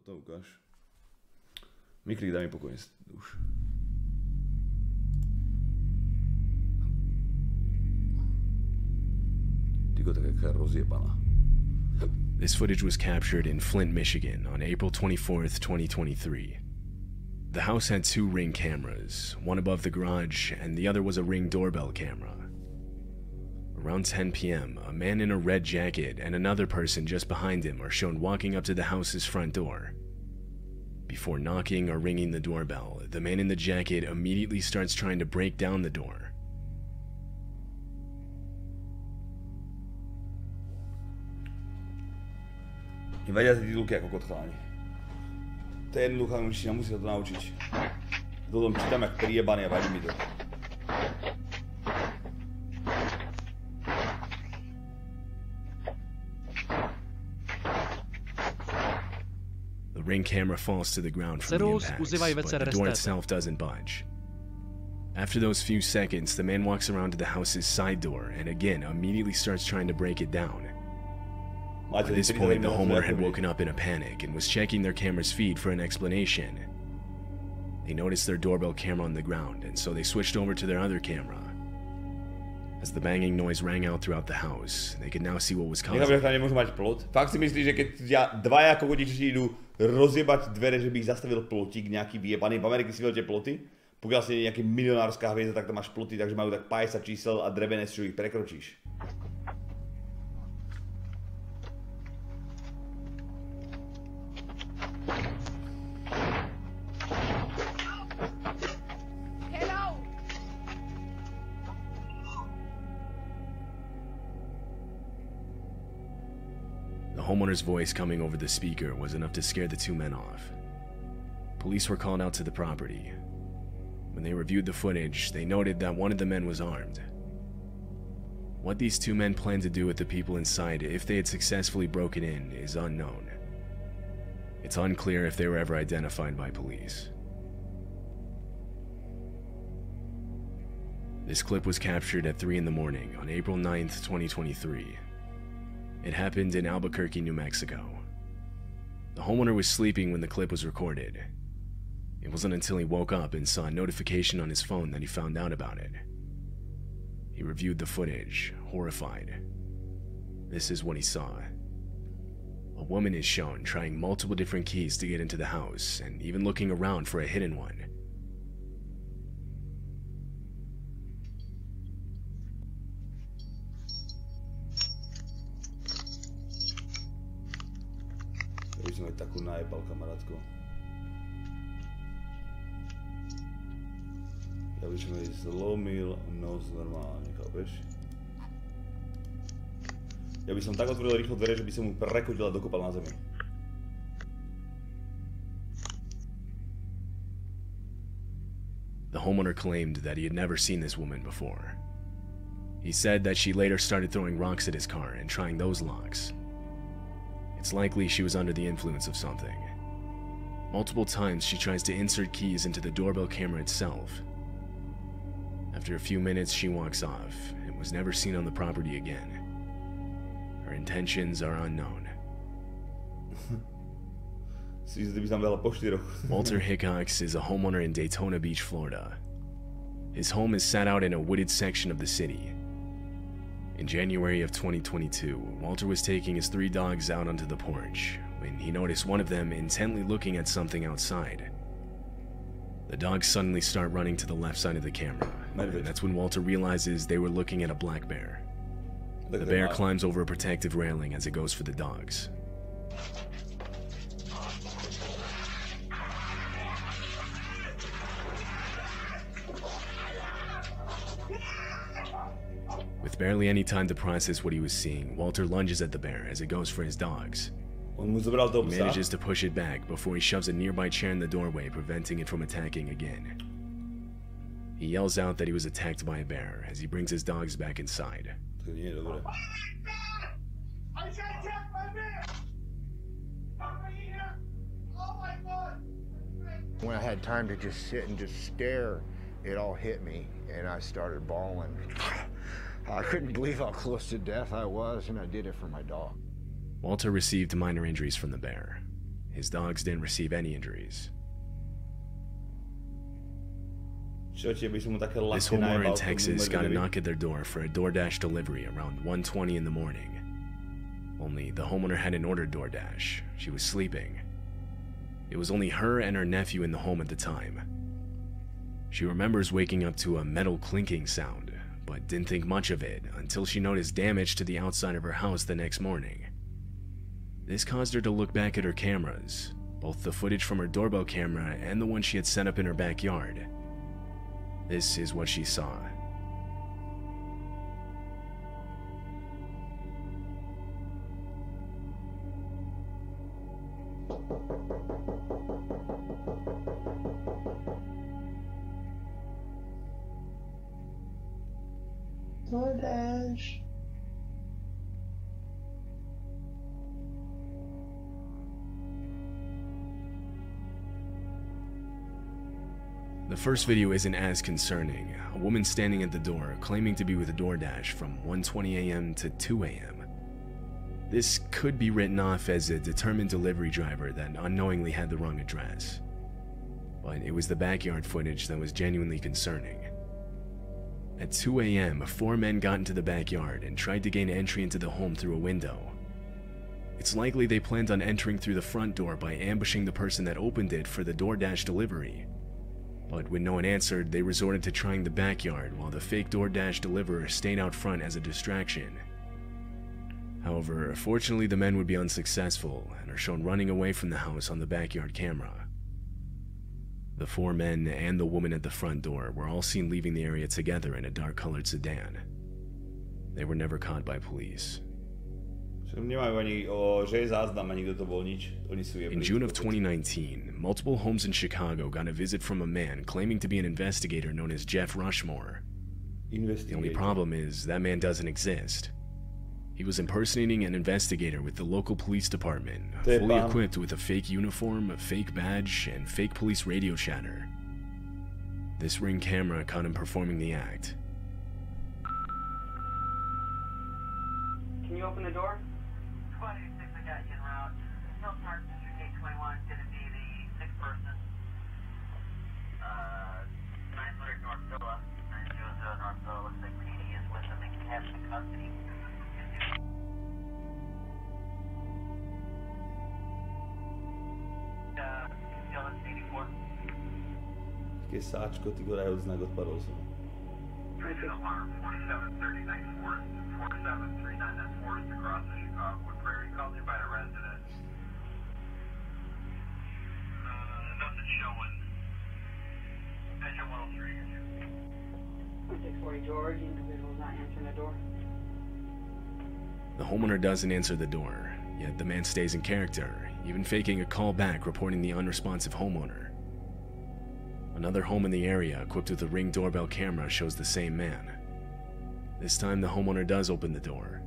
to ukáž. Mikrik, daj mi pokojne už. Tyko, taká rozjebaná. This footage was captured in Flint, Michigan on April 24th, 2023. The house had 2 Ring cameras, one above the garage and the other was a Ring doorbell camera. Around 10 p.m., a man in a red jacket and another person just behind him are shown walking up to the house's front door. Before knocking or ringing the doorbell, the man in the jacket immediately starts trying to break down the door. Vadia tie titulky ako kot chláni. To je jednoduchá angličtina, musí sa to naučiť. Dodom čítam jak priebaný a vadí mi to. The Ring camera falls to the ground from the impacts, but the door itself doesn't budge. After those few seconds, the man walks around to the house's side door and again immediately starts trying to break it down. By this point, the homeowner had woken up in a panic and was checking their camera's feed for an explanation. They noticed their doorbell camera on the ground, and so they switched over to their other camera. As the banging noise rang out throughout the house, they could now see what was causing it. Nemôžu mať plot. Fakt si myslíš, že keď dvaja kokodiči idú rozjebať dvere, že by ich zastavil plotík nejaký vyjebaný? V Amerike si videl tie ploty? Pokiaľ si nejaký milionárska hviezda, tak tam máš ploty, takže majú tak 50 čísel a drevené, čo ich prekročíš. The homeowner's voice coming over the speaker was enough to scare the 2 men off. Police were called out to the property. When they reviewed the footage, they noted that one of the men was armed. What these 2 men planned to do with the people inside if they had successfully broken in is unknown. It's unclear if they were ever identified by police. This clip was captured at 3 in the morning on April 9th, 2023. It happened in Albuquerque, New Mexico. The homeowner was sleeping when the clip was recorded. It wasn't until he woke up and saw a notification on his phone that he found out about it. He reviewed the footage, horrified. This is what he saw. A woman is shown trying multiple different keys to get into the house and even looking around for a hidden one. Ja by som aj takú najebal, kamarátko. Ja by som aj zlomil nos normálne, chápeš? Ja by som tak otvoril rýchlo dvere, že by som mu prekodil a dokopal na zemi. The homeowner claimed that he had never seen this woman before. He said that she later started throwing rocks at his car and trying those locks. It's likely she was under the influence of something. Multiple times she tries to insert keys into the doorbell camera itself. After a few minutes she walks off and was never seen on the property again. Her intentions are unknown. Walter Hickox is a homeowner in Daytona Beach, Florida. His home is set out in a wooded section of the city. In January of 2022, Walter was taking his 3 dogs out onto the porch when he noticed one of them intently looking at something outside. The dogs suddenly start running to the left side of the camera, and that's when Walter realizes they were looking at a black bear. The bear climbs over a protective railing as it goes for the dogs. With barely any time to process what he was seeing, Walter lunges at the bear as it goes for his dogs. He manages to push it back before he shoves a nearby chair in the doorway, preventing it from attacking again. He yells out that he was attacked by a bear as he brings his dogs back inside. When I had time to just sit and just stare, it all hit me and I started bawling. I couldn't believe how close to death I was, and I did it for my dog. Walter received minor injuries from the bear. His dogs didn't receive any injuries. This homeowner in Texas got a knock at their door for a DoorDash delivery around 1:20 in the morning. Only the homeowner hadn't ordered DoorDash. She was sleeping. It was only her and her nephew in the home at the time. She remembers waking up to a metal clinking sound, but didn't think much of it until she noticed damage to the outside of her house the next morning. This caused her to look back at her cameras, both the footage from her doorbell camera and the one she had set up in her backyard. This is what she saw. DoorDash. The first video isn't as concerning. A woman standing at the door claiming to be with DoorDash from 1:20 a.m. to 2 a.m. This could be written off as a determined delivery driver that unknowingly had the wrong address. But it was the backyard footage that was genuinely concerning. At 2 a.m., 4 men got into the backyard and tried to gain entry into the home through a window. It's likely they planned on entering through the front door by ambushing the person that opened it for the DoorDash delivery. But when no one answered, they resorted to trying the backyard while the fake DoorDash deliverer stayed out front as a distraction. However, fortunately the men would be unsuccessful and are shown running away from the house on the backyard camera. The 4 men and the woman at the front door were all seen leaving the area together in a dark-colored sedan. They were never caught by police. In June of 2019, multiple homes in Chicago got a visit from a man claiming to be an investigator known as Jeff Rushmore. The only problem is that man doesn't exist. He was impersonating an investigator with the local police department, fully equipped with a fake uniform, a fake badge, and fake police radio chatter. This Ring camera caught him performing the act. Can you open the door? 26, I got you en route. Hill Park, District 821, gonna be the 6th person. 900 North Villa, 900 North Villa, looks like PD is with them and can have some custody. Still at 84. Také sáčko, ty gore, znak odpadol som. Alarm 4739 Forest, 4739, that's Forest across the Chicago Prairie, called in by a resident. Nothing showing. Measure 103. 640 George, individual not answering the door. The homeowner doesn't answer the door, yet the man stays in character, even faking a call back reporting the unresponsive homeowner. Another home in the area equipped with a Ring doorbell camera shows the same man. This time the homeowner does open the door.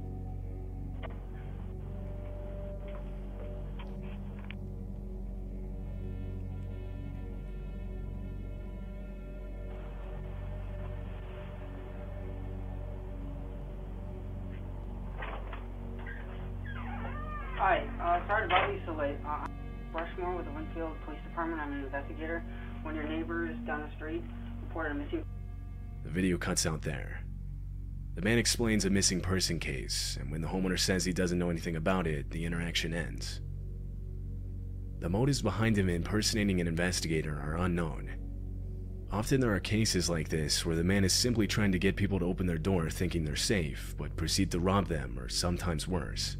Hi, sorry to bother you so late. I'm Rushmore with the Winfield Police Department. I'm an investigator. One of your neighbors down the street reported a missing... The video cuts out there. The man explains a missing person case, and when the homeowner says he doesn't know anything about it, the interaction ends. The motives behind him impersonating an investigator are unknown. Often there are cases like this where the man is simply trying to get people to open their door thinking they're safe, but proceed to rob them or sometimes worse.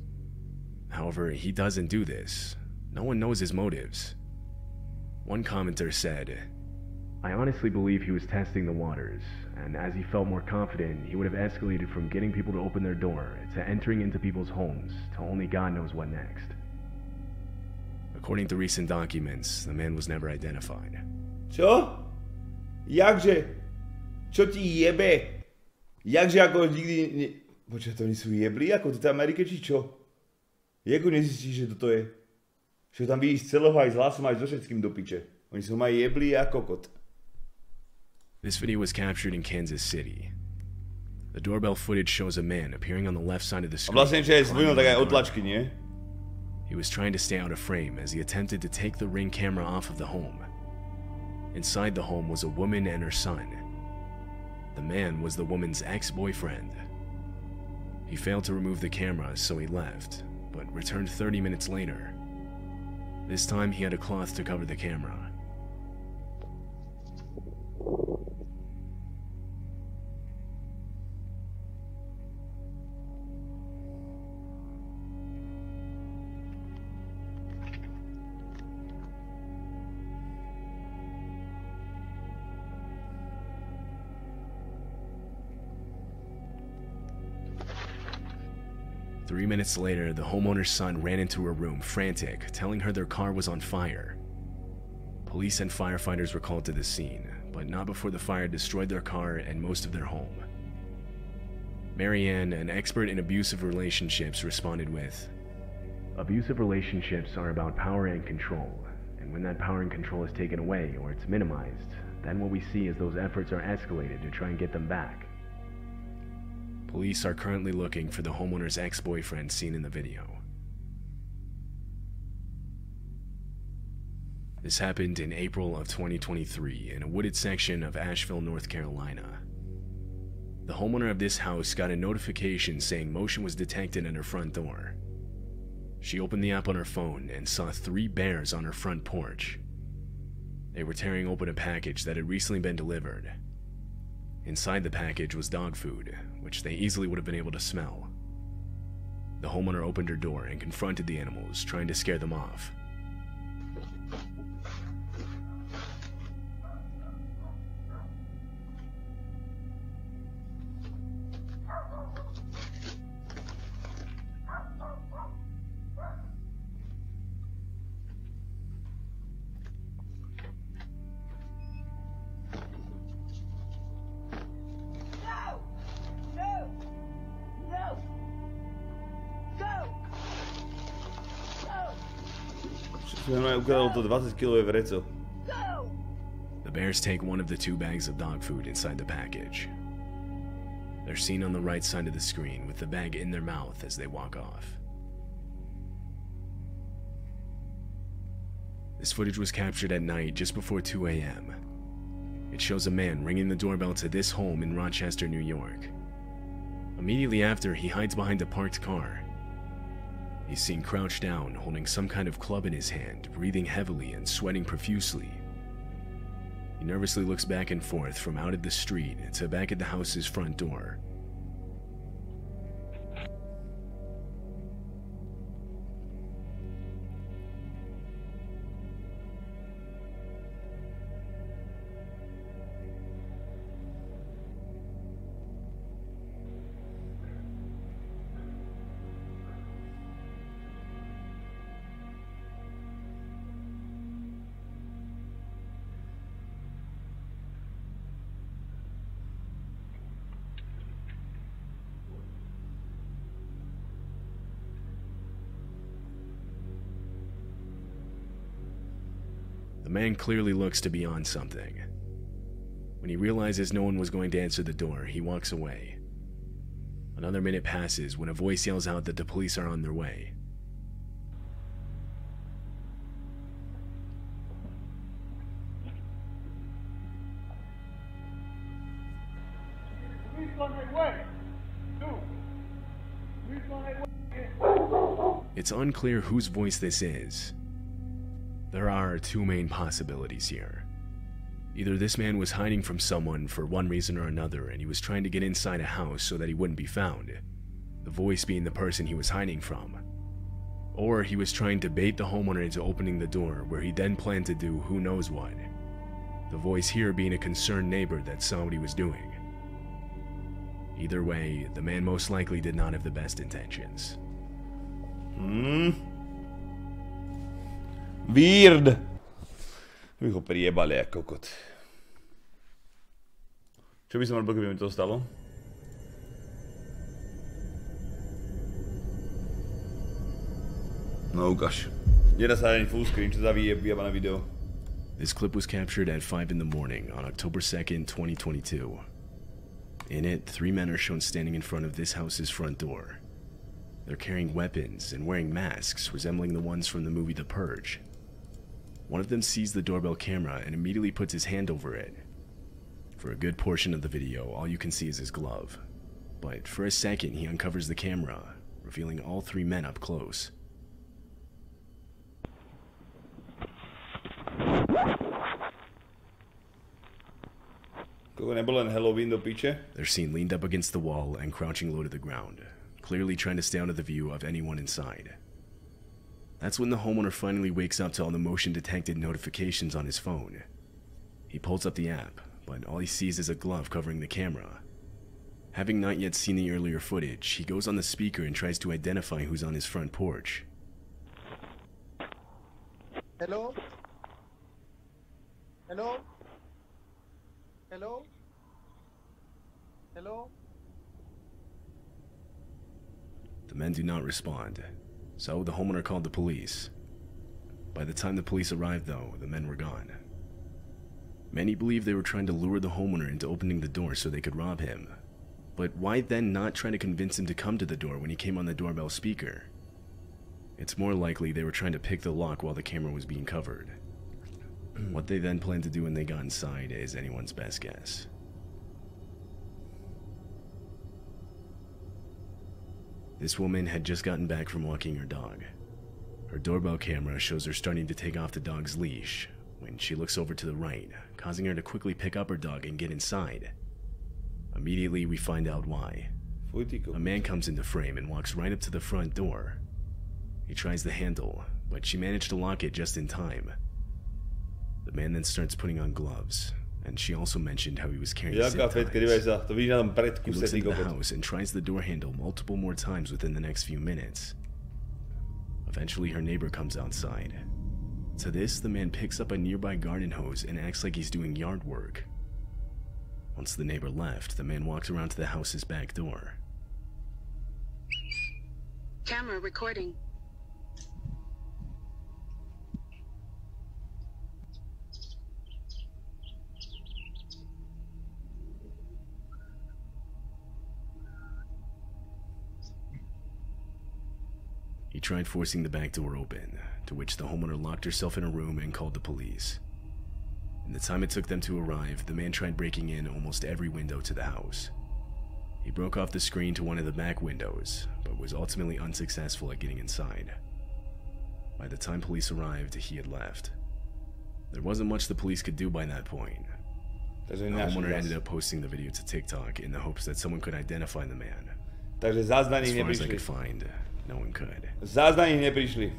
However, he doesn't do this. No one knows his motives. One commenter said, "I honestly believe he was testing the waters, and as he felt more confident, he would have escalated from getting people to open their door to entering into people's homes to only God knows what next." According to recent documents, the man was never identified. Čo? Jakže? Čo ti jebe? Jakže ako nikdy... Počkaj, to oni sú jebli ako v Amerike, či čo? Jako nezistíš, že toto je? Že tam vidíš celého aj s hlasom aj so všetkým do piče. Oni sú mají jebli a kokot. This video was captured in Kansas City. The doorbell footage shows a man appearing on the left side of the screen. A vlastne, že je zvonil tak aj od tlačky, nie? He was trying to stay out of frame as he attempted to take the Ring camera off of the home. Inside the home was a woman and her son. The man was the woman's ex-boyfriend. He failed to remove the camera, so he left, but returned 30 minutes later. This time he had a cloth to cover the camera. Three minutes later, the homeowner's son ran into her room, frantic, telling her their car was on fire. Police and firefighters were called to the scene, but not before the fire destroyed their car and most of their home. Marianne, an expert in abusive relationships, responded with, "Abusive relationships are about power and control, and when that power and control is taken away or it's minimized, then what we see is those efforts are escalated to try and get them back." Police are currently looking for the homeowner's ex-boyfriend seen in the video. This happened in April of 2023 in a wooded section of Asheville, North Carolina. The homeowner of this house got a notification saying motion was detected at her front door. She opened the app on her phone and saw 3 bears on her front porch. They were tearing open a package that had recently been delivered. Inside the package was dog food, which they easily would have been able to smell. The homeowner opened her door and confronted the animals, trying to scare them off. The bears take one of the 2 bags of dog food inside the package. They're seen on the right side of the screen with the bag in their mouth as they walk off. This footage was captured at night just before 2 a.m. It shows a man ringing the doorbell to this home in Rochester, New York. Immediately after, he hides behind a parked car. He's seen crouched down, holding some kind of club in his hand, breathing heavily and sweating profusely. He nervously looks back and forth from out at the street to back at the house's front door. The man clearly looks to be on something. When he realizes no one was going to answer the door, he walks away. Another minute passes when a voice yells out that the police are on their way. It's unclear whose voice this is. There are 2 main possibilities here. Either this man was hiding from someone for one reason or another and he was trying to get inside a house so that he wouldn't be found, the voice being the person he was hiding from. Or he was trying to bait the homeowner into opening the door where he then planned to do who knows what. The voice here being a concerned neighbor that saw what he was doing. Either way, the man most likely did not have the best intentions. Weird. Bych ho priebali jak kokot. Čo by som robil, keby mi to stalo? No ukáž. Nedá sa ani full screen, čo za vyjebané video. This clip was captured at 5 in the morning on October 2nd, 2022. In it, 3 men are shown standing in front of this house's front door. They're carrying weapons and wearing masks resembling the ones from the movie The Purge. One of them sees the doorbell camera and immediately puts his hand over it. For a good portion of the video, all you can see is his glove. But for a second, he uncovers the camera, revealing all three men up close. They're seen leaned up against the wall and crouching low to the ground, clearly trying to stay out of the view of anyone inside. That's when the homeowner finally wakes up to all the motion-detected notifications on his phone. He pulls up the app, but all he sees is a glove covering the camera. Having not yet seen the earlier footage, he goes on the speaker and tries to identify who's on his front porch. Hello? Hello? Hello? Hello? The men do not respond, so the homeowner called the police. By the time the police arrived, though, the men were gone. Many believe they were trying to lure the homeowner into opening the door so they could rob him. But why then not try to convince him to come to the door when he came on the doorbell speaker? It's more likely they were trying to pick the lock while the camera was being covered. What they then planned to do when they got inside is anyone's best guess. This woman had just gotten back from walking her dog. Her doorbell camera shows her starting to take off the dog's leash when she looks over to the right, causing her to quickly pick up her dog and get inside. Immediately, we find out why. A man comes into frame and walks right up to the front door. He tries the handle, but she managed to lock it just in time. The man then starts putting on gloves, and she also mentioned how he was carrying zip ties. He looks into the house and tries the door handle multiple more times within the next few minutes. Eventually, her neighbor comes outside. To this, the man picks up a nearby garden hose and acts like he's doing yard work. Once the neighbor left, the man walks around to the house's back door. Camera recording. He tried forcing the back door open, to which the homeowner locked herself in a room and called the police. In the time it took them to arrive, the man tried breaking in almost every window to the house. He broke off the screen to one of the back windows, but was ultimately unsuccessful at getting inside. By the time police arrived, he had left. There wasn't much the police could do by that point. The homeowner ended up posting the video to TikTok in the hopes that someone could identify the man. As far as I could find, no one could. Záznamy neprišli.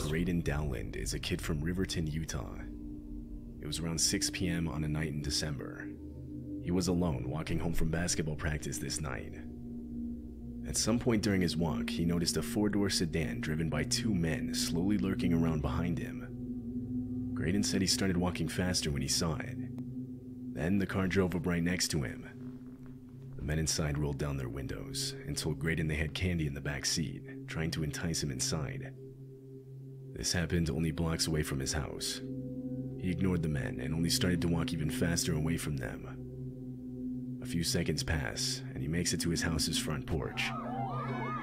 Graydon Dowland is a kid from Riverton, Utah. It was around 6 p.m. on a night in December. He was alone walking home from basketball practice this night. At some point during his walk, he noticed a four-door sedan driven by two men slowly lurking around behind him. Graydon said he started walking faster when he saw it. Then the car drove up right next to him. The men inside rolled down their windows and told Graydon they had candy in the back seat, trying to entice him inside. This happened only blocks away from his house. He ignored the men and only started to walk even faster away from them. A few seconds pass, and he makes it to his house's front porch.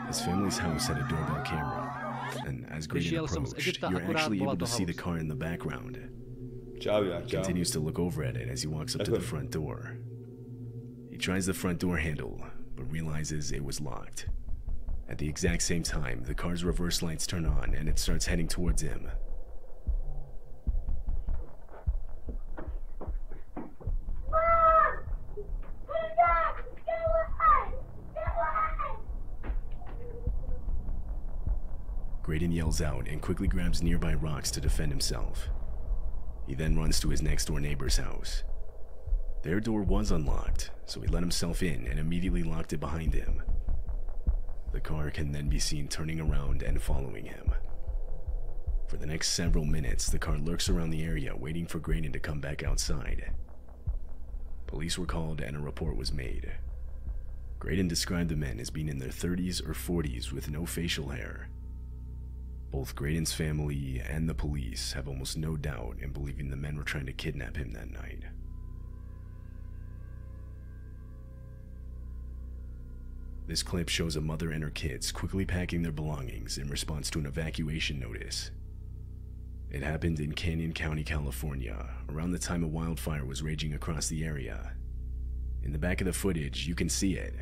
His family's house had a doorbell camera, and as Graydon approached, you're actually able to see the car in the background. He continues to look over at it as he walks up to the front door. He tries the front door handle, but realizes it was locked. At the exact same time, the car's reverse lights turn on and it starts heading towards him. Graydon yells out and quickly grabs nearby rocks to defend himself. He then runs to his next-door neighbor's house. Their door was unlocked, so he let himself in and immediately locked it behind him. The car can then be seen turning around and following him. For the next several minutes, the car lurks around the area waiting for Graydon to come back outside. Police were called and a report was made. Graydon described the men as being in their 30s or 40s with no facial hair. Both Graydon's family and the police have almost no doubt in believing the men were trying to kidnap him that night. This clip shows a mother and her kids quickly packing their belongings in response to an evacuation notice. It happened in Canyon County, California, around the time a wildfire was raging across the area. In the back of the footage, you can see it.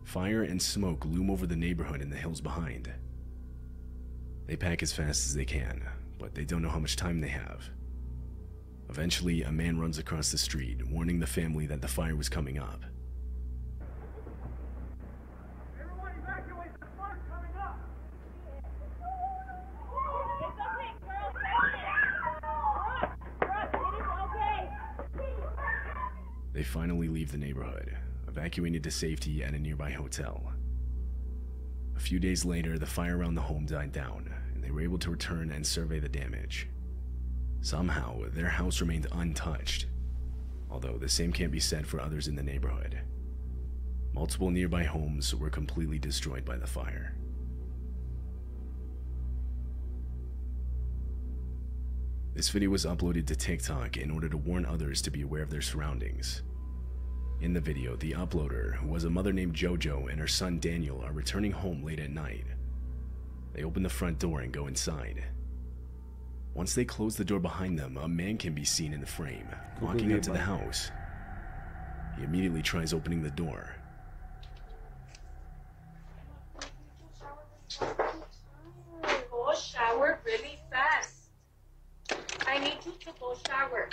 Fire and smoke loom over the neighborhood and the hills behind. They pack as fast as they can, but they don't know how much time they have. Eventually, a man runs across the street, warning the family that the fire was coming up. Everyone evacuate, the fire's coming up! They finally leave the neighborhood, evacuated to safety at a nearby hotel. A few days later, the fire around the home died down, and they were able to return and survey the damage. Somehow, their house remained untouched, although the same can't be said for others in the neighborhood. Multiple nearby homes were completely destroyed by the fire. This video was uploaded to TikTok in order to warn others to be aware of their surroundings. In the video, the uploader, who was a mother named JoJo, and her son Daniel are returning home late at night. They open the front door and go inside. Once they close the door behind them, a man can be seen in the frame, walking up to the house. He immediately tries opening the door. Go shower really fast. I need you to go shower.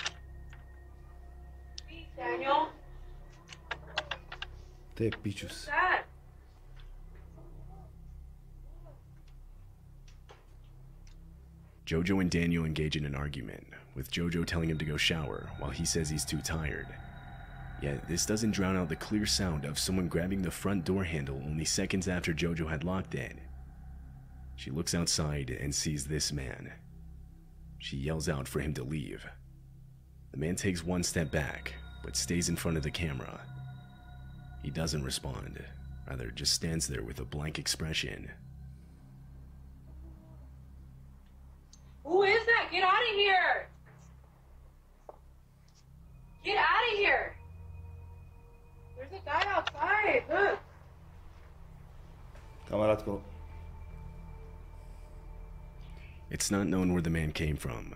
Please, Daniel. Take pictures. Dad. JoJo and Daniel engage in an argument, with JoJo telling him to go shower while he says he's too tired. Yet this doesn't drown out the clear sound of someone grabbing the front door handle only seconds after JoJo had locked it. She looks outside and sees this man. She yells out for him to leave. The man takes one step back, but stays in front of the camera. He doesn't respond, rather just stands there with a blank expression. Who is that? Get out of here! Get out of here! There's a guy outside, look! Kamarátko. It's not known where the man came from.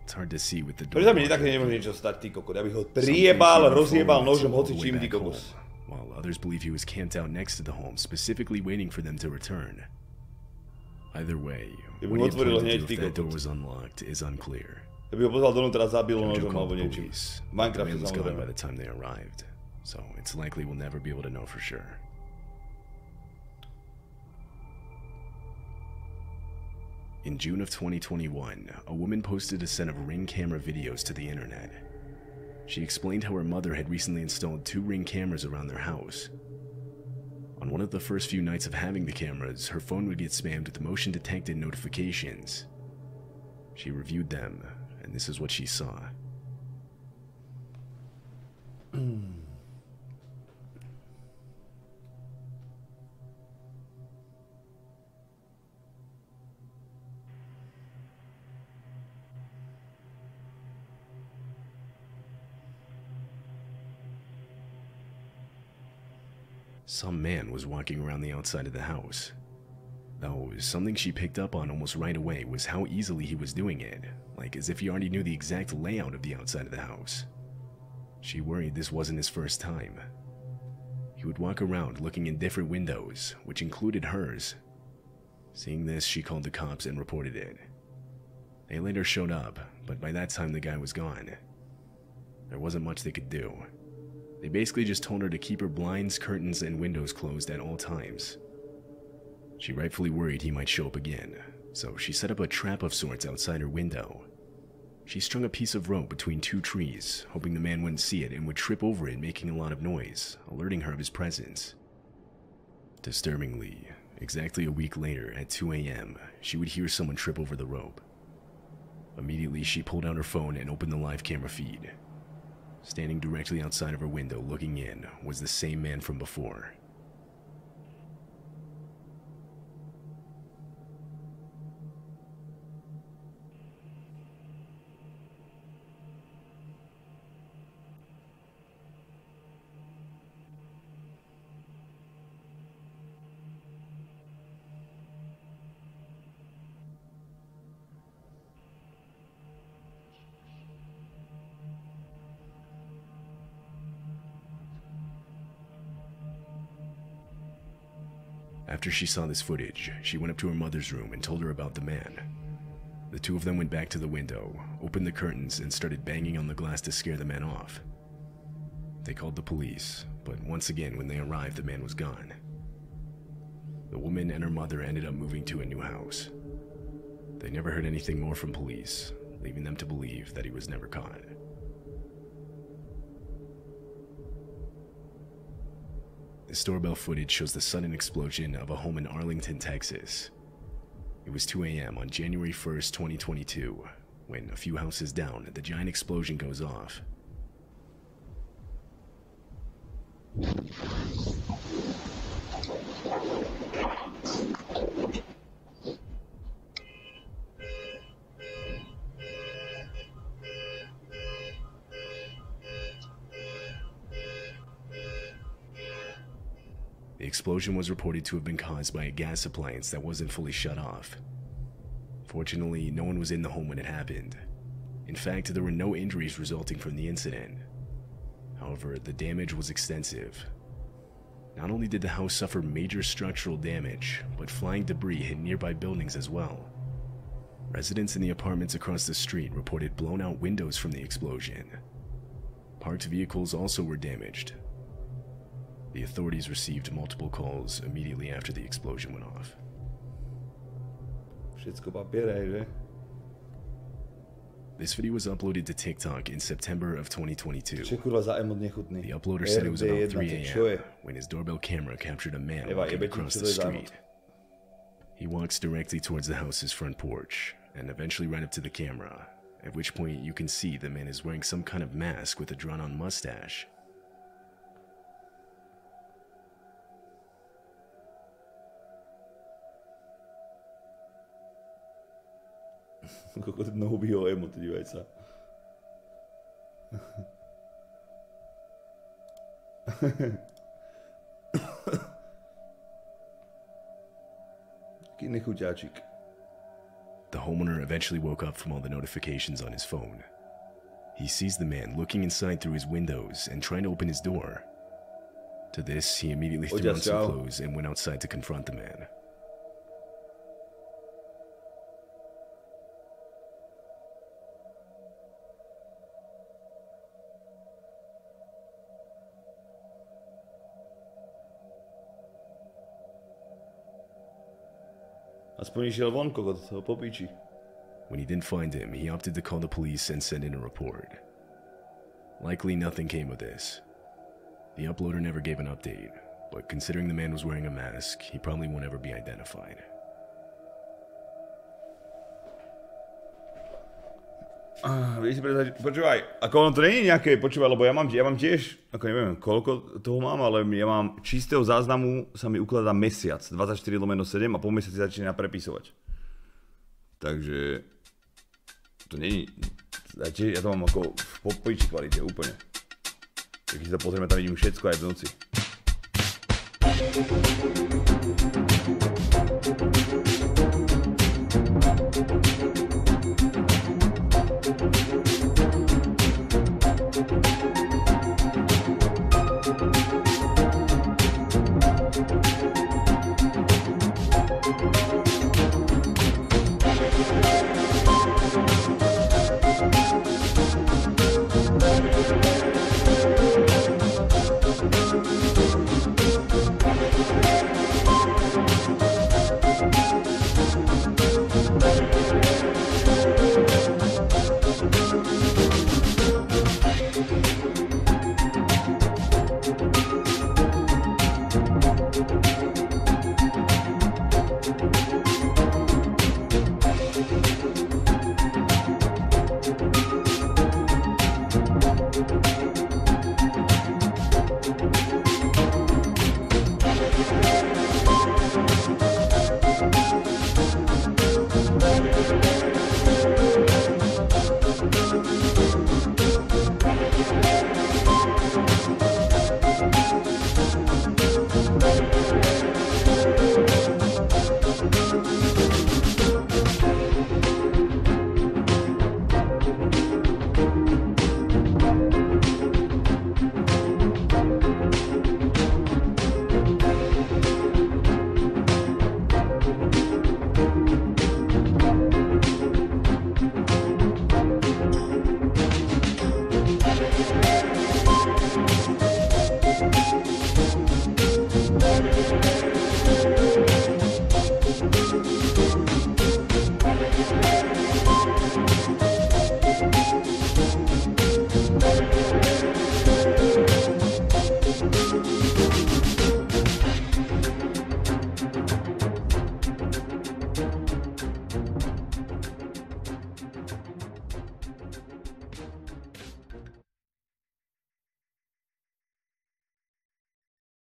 It's hard to see with the door. Prečo sa mi také nemôže niečo stať, ty kokot? Ja bych ho priebal, rozjebal nožom, hoci čím, ty kokos. While others believe he was camped out next to the home, specifically waiting for them to return. Either way, what he had planned to do if that door was unlocked is unclear. Ja bych ho poslal donútra, zabil nožom JoJo alebo called the niečím. police. The Minecraft man was gone by samozrejme. the time they arrived, so it's likely we'll never be able to know for sure. In June of 2021, a woman posted a set of Ring camera videos to the internet. She explained how her mother had recently installed 2 Ring cameras around their house. On one of the first few nights of having the cameras, her phone would get spammed with motion-detected notifications. She reviewed them, and this is what she saw. Some man was walking around the outside of the house. Though, something she picked up on almost right away was how easily he was doing it, like as if he already knew the exact layout of the outside of the house. She worried this wasn't his first time. He would walk around looking in different windows, which included hers. Seeing this, she called the cops and reported it. They later showed up, but by that time the guy was gone. There wasn't much they could do. They basically just told her to keep her blinds, curtains, and windows closed at all times. She rightfully worried he might show up again, so she set up a trap of sorts outside her window. She strung a piece of rope between 2 trees, hoping the man wouldn't see it and would trip over it, making a lot of noise, alerting her of his presence. Disturbingly, exactly a week later at 2 a.m., she would hear someone trip over the rope. Immediately, she pulled out her phone and opened the live camera feed. Standing directly outside of her window looking in was the same man from before. After she saw this footage, she went up to her mother's room and told her about the man. The two of them went back to the window, opened the curtains, and started banging on the glass to scare the man off. They called the police, but once again, when they arrived, the man was gone. The woman and her mother ended up moving to a new house. They never heard anything more from police, leaving them to believe that he was never caught. This doorbell footage shows the sudden explosion of a home in Arlington, Texas. It was 2 a.m. on January 1st, 2022, when a few houses down, the giant explosion goes off. The explosion was reported to have been caused by a gas appliance that wasn't fully shut off. Fortunately, no one was in the home when it happened. In fact, there were no injuries resulting from the incident. However, the damage was extensive. Not only did the house suffer major structural damage, but flying debris hit nearby buildings as well. Residents in the apartments across the street reported blown-out windows from the explosion. Parked vehicles also were damaged. The authorities received multiple calls immediately after the explosion went off. This video was uploaded to TikTok in September of 2022. The uploader said it was about 3 a.m. when his doorbell camera captured a man walking across the street. He walks directly towards the house's front porch and eventually right up to the camera, at which point you can see the man is wearing some kind of mask with a drawn-on mustache. Koľko nohubýho emotu, dívaj sa. Taký nechuťáčik. The homeowner eventually woke up from all the notifications on his phone. He sees the man looking inside through his windows and trying to open his door. To this, he immediately threw on some clothes and went outside to confront the man. Aspoň išiel von, kokot, ho popíči. When he didn't find him, he opted to call the police and send in a report. Likely nothing came of this. The uploader never gave an update, but considering the man was wearing a mask, he probably won't ever be identified. Počúvaj, ako ono to nie je nejaké, počúvaj, lebo ja mám tiež, ako neviem, koľko toho mám, ale ja mám čistého záznamu, sa mi ukladá mesiac, 24/7 a po mesiaci začína prepisovať. Takže to nie je, ja to mám ako v popíči kvalite, úplne. Keď si to pozrieme, tam vidím všetko aj v noci.